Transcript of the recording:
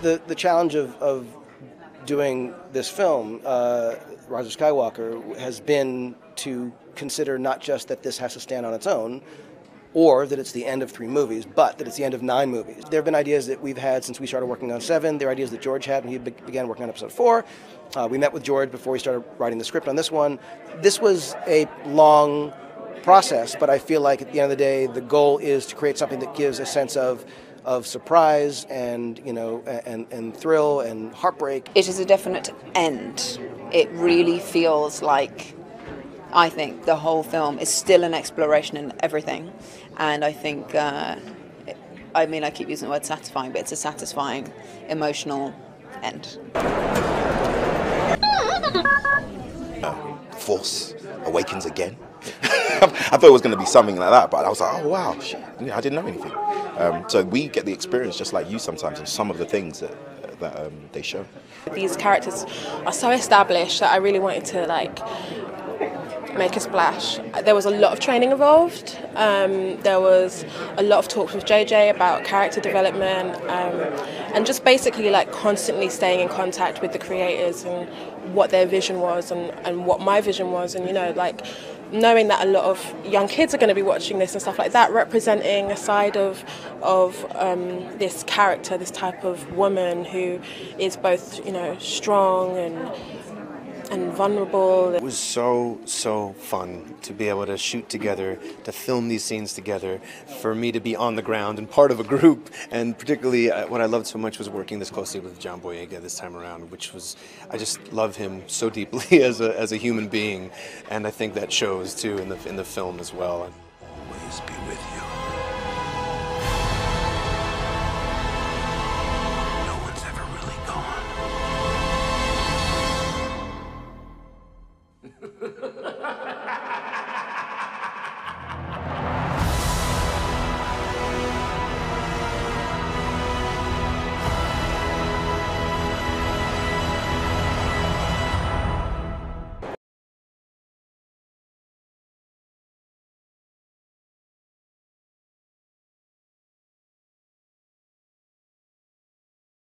The challenge of doing this film, Rise of Skywalker, has been to consider not just that this has to stand on its own, or that it's the end of 3 movies, but that it's the end of 9 movies. There have been ideas that we've had since we started working on 7. There are ideas that George had when he began working on episode 4. We met with George before we started writing the script on this one. This was a long process, but I feel like at the end of the day, the goal is to create something that gives a sense of surprise and, you know, and thrill and heartbreak. It is a definite end. It really feels like, I think the whole film is still an exploration in everything, and I think, I mean, I keep using the word satisfying, but it's a satisfying, emotional end. Force awakens again. I thought it was going to be something like that, but I was like, oh wow, shit, I didn't know anything. So we get the experience just like you sometimes of some of the things that they show. These characters are so established that I really wanted to make a splash. There was a lot of training involved. There was a lot of talks with JJ about character development, and just basically constantly staying in contact with the creators and what their vision was and what my vision was, and knowing that a lot of young kids are going to be watching this and stuff like that, representing a side of this character, this type of woman who is both, strong and vulnerable. It was so fun to be able to shoot together, to film these scenes together, for me to be on the ground and part of a group, and particularly what I loved so much was working this closely with John Boyega this time around, which was, I just love him so deeply as a human being, and I think that shows too in the film as well. Always be with you.